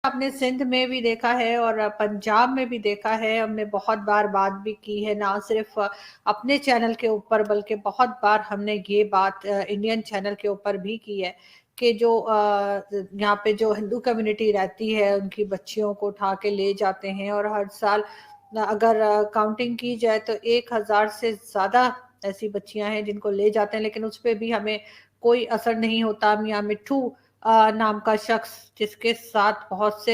आपने सिंध में भी देखा है और पंजाब में भी देखा है, हमने बहुत बार बात भी की है, ना सिर्फ अपने चैनल के ऊपर बल्कि बहुत बार हमने ये बात इंडियन चैनल के ऊपर भी की है कि जो यहाँ पे जो हिंदू कम्युनिटी रहती है उनकी बच्चियों को उठा के ले जाते हैं और हर साल अगर काउंटिंग की जाए तो 1000 से ज्यादा ऐसी बच्चियां हैं जिनको ले जाते हैं, लेकिन उस पर भी हमें कोई असर नहीं होता। मियां मिट्ठू नाम का शख्स जिसके साथ बहुत से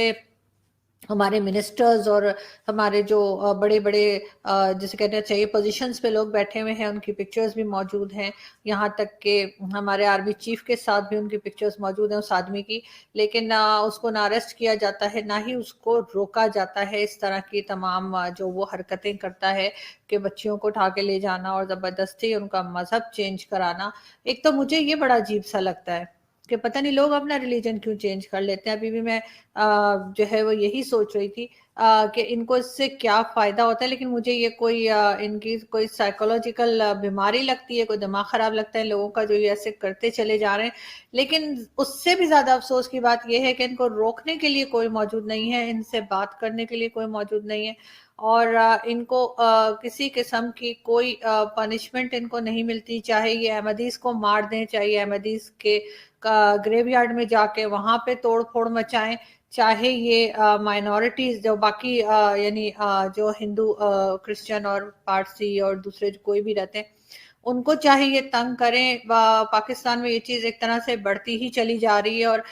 हमारे मिनिस्टर्स और हमारे जो बड़े बड़े जिसे कहना चाहिए पोजीशंस पे लोग बैठे हुए हैं, उनकी पिक्चर्स भी मौजूद हैं। यहाँ तक कि हमारे आर्मी चीफ के साथ भी उनकी पिक्चर्स मौजूद हैं उस आदमी की, लेकिन उसको ना अरेस्ट किया जाता है ना ही उसको रोका जाता है। इस तरह की तमाम जो वो हरकतें करता है कि बच्चियों को उठा के ले जाना और ज़बरदस्ती उनका मजहब चेंज कराना, एक तो मुझे ये बड़ा अजीब सा लगता है कि पता नहीं लोग अपना रिलीजन क्यों चेंज कर लेते हैं। अभी भी मैं जो है वो यही सोच रही थी कि इनको इससे क्या फायदा होता है, लेकिन मुझे ये कोई इनकी कोई साइकोलॉजिकल बीमारी लगती है, कोई दिमाग खराब लगता है लोगों का जो ये ऐसे करते चले जा रहे हैं। लेकिन उससे भी ज्यादा अफसोस की बात यह है कि इनको रोकने के लिए कोई मौजूद नहीं है, इनसे बात करने के लिए कोई मौजूद नहीं है और इनको किसी किस्म की कोई पनिशमेंट इनको नहीं मिलती। चाहे ये अहमदीस को मार दें, चाहे अहमदीस के ग्रेवयार्ड में जाके वहां पे तोड़ फोड़ मचाएं, चाहे ये माइनॉरिटीज जो बाकी यानी जो हिंदू क्रिश्चियन और पारसी और दूसरे जो कोई भी रहते हैं उनको चाहे ये तंग करें। पाकिस्तान में ये चीज एक तरह से बढ़ती ही चली जा रही है और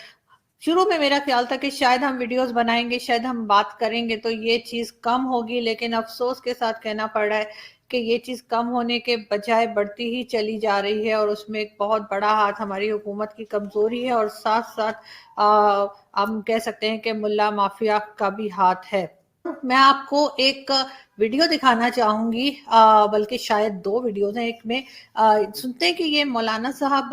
शुरू में मेरा ख्याल था कि शायद हम वीडियोस बनाएंगे, शायद हम बात करेंगे तो ये चीज कम होगी, लेकिन अफसोस के साथ कहना पड़ रहा है कि ये चीज कम होने के बजाय बढ़ती ही चली जा रही है और उसमें एक बहुत बड़ा हाथ हमारी हुकूमत की कमजोरी है और साथ साथ हम कह सकते हैं कि मुल्ला माफिया का भी हाथ है। मैं आपको एक वीडियो दिखाना चाहूंगी, बल्कि शायद 2 वीडियोस हैं। एक में सुनते हैं कि ये मौलाना साहब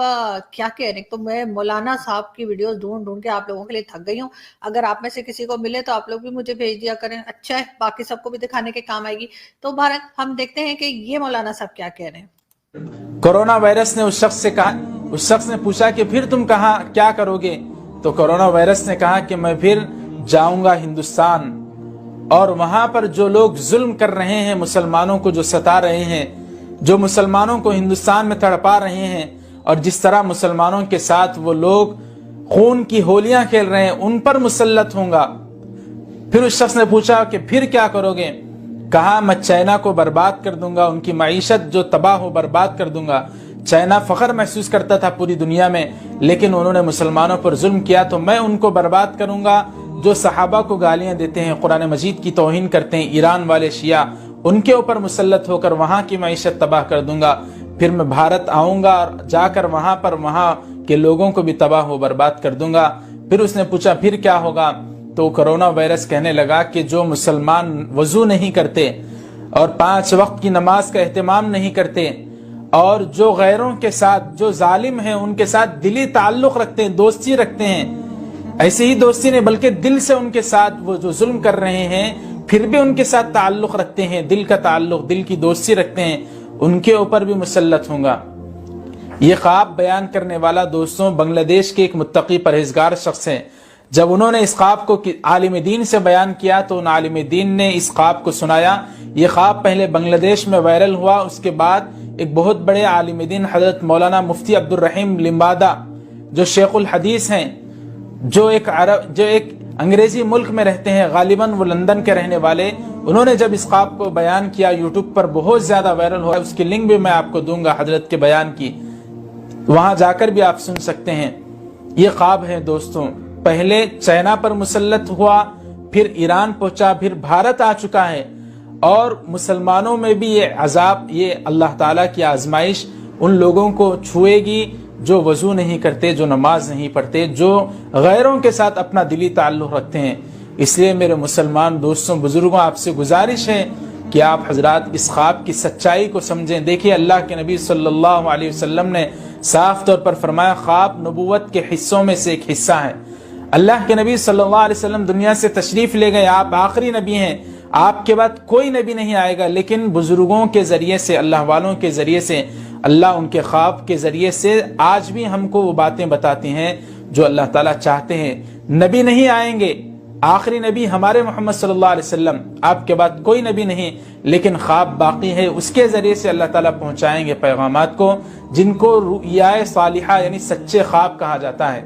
क्या कह रहे हैं। तो मैं मौलाना साहब की वीडियोस ढूंढ ढूंढ के आप लोगों के लिए थक गई हूँ। अगर आप में से किसी को मिले तो आप लोग भी मुझे भेज दिया करें, अच्छा है, बाकी सबको भी दिखाने के काम आएगी। तो भारत हम देखते हैं कि ये मौलाना साहब क्या कह रहे हैं। कोरोना वायरस ने उस शख्स ने पूछा कि फिर तुम कहाँ क्या करोगे, तो कोरोना वायरस ने कहा कि मैं फिर जाऊंगा हिंदुस्तान और वहां पर जो लोग जुल्म कर रहे हैं, मुसलमानों को जो सता रहे हैं, जो मुसलमानों को हिंदुस्तान में तड़पा रहे हैं और जिस तरह मुसलमानों के साथ वो लोग खून की होलियां खेल रहे हैं, उन पर मुसल्लत होऊंगा। फिर उस शख्स ने पूछा कि फिर क्या करोगे, कहा मैं चाइना को बर्बाद कर दूंगा, उनकी मईशत जो तबाह हो बर्बाद कर दूंगा। चाइना फख्र महसूस करता था पूरी दुनिया में, लेकिन उन्होंने मुसलमानों पर जुल्म किया तो मैं उनको बर्बाद करूंगा। जो सहाबा को गालियां देते हैं, कुरान मजीद की तौहीन करते हैं, ईरान वाले शिया, उनके ऊपर मुसल्लत होकर वहां की मईशत तबाह कर दूंगा। फिर मैं भारत आऊंगा और जाकर वहां पर वहां के लोगों को भी तबाह हो बर्बाद कर दूंगा। फिर उसने पूछा फिर क्या होगा, तो कोरोना वायरस कहने लगा कि जो मुसलमान वजू नहीं करते और 5 वक्त की नमाज का एहतमाम नहीं करते और जो गैरों के साथ, जो जालिम हैं उनके साथ दिली ताल्लुक रखते हैं, दोस्ती रखते हैं, ऐसे ही दोस्ती नहीं बल्कि दिल से उनके साथ वो जो जुल्म कर रहे हैं फिर भी उनके साथ ताल्लुक रखते हैं, दिल का ताल्लुक, दिल की दोस्ती रखते हैं, उनके ऊपर भी मुसल्लत होगा। ये ख्वाब बयान करने वाला दोस्तों बांग्लादेश के एक मुत्तकी परहेजगार शख्स हैं। जब उन्होंने इस ख्वाब को आलिम दीन से बयान किया तो उन आलिम दीन ने इस ख्वाब को सुनाया। ये ख्वाब पहले बांग्लादेश में वायरल हुआ, उसके बाद एक बहुत बड़े आलिम दीन हजरत मौलाना मुफ्ती अब्दुल रहीम लिम्बादा जो शेखुल हदीस हैं, जो एक अंग्रेजी मुल्क में रहते हैं, गालिबन वो लंदन के रहने वाले, उन्होंने जब इस ख्वाब को बयान किया यूट्यूब पर बहुत ज्यादा वायरल हुआ। उसकी लिंक भी मैं आपको दूंगा हजरत के बयान की, वहां जाकर भी आप सुन सकते हैं। ये ख्वाब है दोस्तों, पहले चाइना पर मुसल्लत हुआ, फिर ईरान पहुंचा, फिर भारत आ चुका है और मुसलमानों में भी ये अजाब, ये अल्लाह ताला की आजमाइश उन लोगों को छुएगी जो वजू नहीं करते, जो नमाज नहीं पढ़ते, जो गैरों के साथ अपना दिली ताल्लुक रखते हैं। इसलिए मेरे मुसलमान दोस्तों, बुजुर्गों, आपसे गुजारिश है कि आप हजरात इस ख्वाब की सच्चाई को समझें। देखिए अल्लाह के नबी सल्लल्लाहु अलैहि वसल्लम ने साफ तौर पर फरमाया ख्वाब नबूवत के हिस्सों में से एक हिस्सा है। अल्लाह के नबी सल्लल्लाहु अलैहि वसल्लम दुनिया से तशरीफ ले गए, आप आखिरी नबी हैं, आपके बाद कोई नबी नहीं आएगा, लेकिन बुजुर्गों के जरिए से, अल्लाह वालों के जरिए से, अल्लाह उनके ख्वाब के जरिए से आज भी हमको वो बातें बताते हैं जो अल्लाह ताला चाहते हैं। नबी नहीं आएंगे, آخری نبی ہمارے محمد صلی اللہ علیہ وسلم، آپ کے بعد کوئی نبی نہیں، لیکن خواب باقی ہے، اس کے ذریعے سے اللہ تعالیٰ پہنچائیں گے پیغامات کو، جن کو رؤیا صالحہ یعنی سچے خواب کہا جاتا ہے۔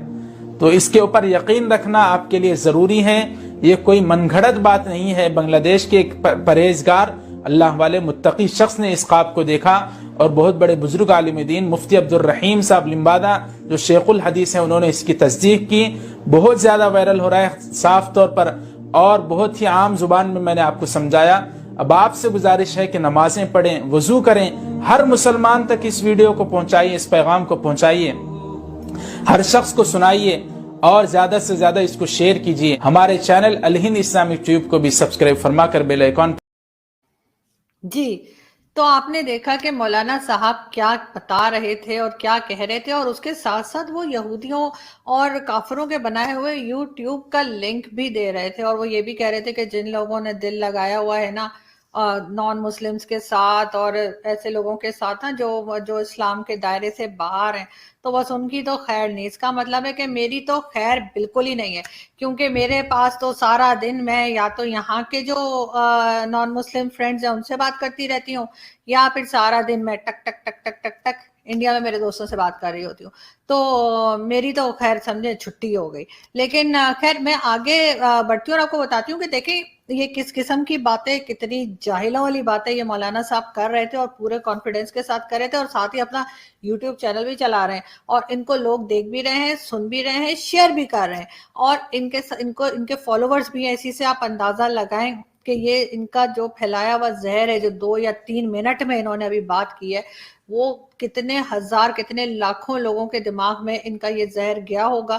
تو اس کے اوپر یقین رکھنا آپ کے لیے ضروری ہے، یہ کوئی من گھڑت بات نہیں ہے۔ بنگلہ دیش کے ایک پرہیزگار اللہ والے متقی شخص نے اس خواب کو دیکھا، اور بہت بڑے بزرگ عالم دین مفتی عبد الرحیم صاحب لمبادہ جو شیخ الحدیث ہیں، انہوں نے اس کی تصدیق کی۔ بہت زیادہ وائرل ہو رہا ہے صاف طور پر، اور بہت ہی عام زبان میں نے آپ کو سمجھایا۔ اب آپ سے گزارش ہے کہ نمازیں پڑھیں، وضو کریں، ہر مسلمان تک اس ویڈیو کو پہنچائیے، اس پیغام کو پہنچائیے، ہر شخص کو سنائیے، اور زیادہ سے زیادہ اس کو شیئر کیجیے۔ ہمارے چینل الہند اسلامک ٹیوب کو بھی سبسکرائب فرما کر بیل آئیکن۔ جی، تو آپ نے دیکھا کہ مولانا صاحب کیا بتا رہے تھے اور کیا کہہ رہے تھے، اور اس کے ساتھ ساتھ وہ یہودیوں اور کافروں کے بنائے ہوئے یوٹیوب کا لنک بھی دے رہے تھے، اور وہ یہ بھی کہہ رہے تھے کہ جن لوگوں نے دل لگایا ہوا ہے نا نان مسلمز کے ساتھ اور ایسے لوگوں کے ساتھ نا جو اسلام کے دائرے سے باہر ہیں، تو بس ان کی تو خیر نہیں۔ اس کا مطلب ہے کہ میری تو خیر بالکل ہی نہیں ہے، کیونکہ میرے پاس تو سارا دن میں یا تو یہاں کے جو نان مسلم فرینڈز ہیں ان سے بات کرتی رہتی ہوں، یا پھر سارا دن میں ٹک ٹک ٹک ٹک ٹک ٹک انڈیا میں میرے دوستوں سے بات کر رہی ہوتی ہوں۔ تو میری تو خیر سمجھے چھٹی ہو گئی۔ لیکن خیر میں آگے بڑھتی ہوں اور آپ کو بتاتی ہوں کہ دیکھیں یہ کس قسم کی باتیں، کتنی جاہلوں والی باتیں یہ مولانا صاحب کر رہے تھے، اور پورے کانفیڈنس کے ساتھ کر رہے تھے، اور ساتھ ہی اپنا یوٹیوب چینل بھی چلا رہے ہیں، اور ان کو لوگ دیکھ بھی رہے ہیں، سن بھی رہے ہیں، شیئر بھی کر رہے ہیں، اور ان کے فالوورز بھی ہیں۔ اسی سے آپ اندازہ لگائیں کہ یہ ان کا جو پھیلایا ہوا زہر ہے، جو 2 یا 3 منٹ میں انہوں نے ابھی بات کی ہے، وہ کتنے ہزار کتنے لاکھوں لوگوں کے دماغ میں ان کا یہ زہر گیا ہوگا،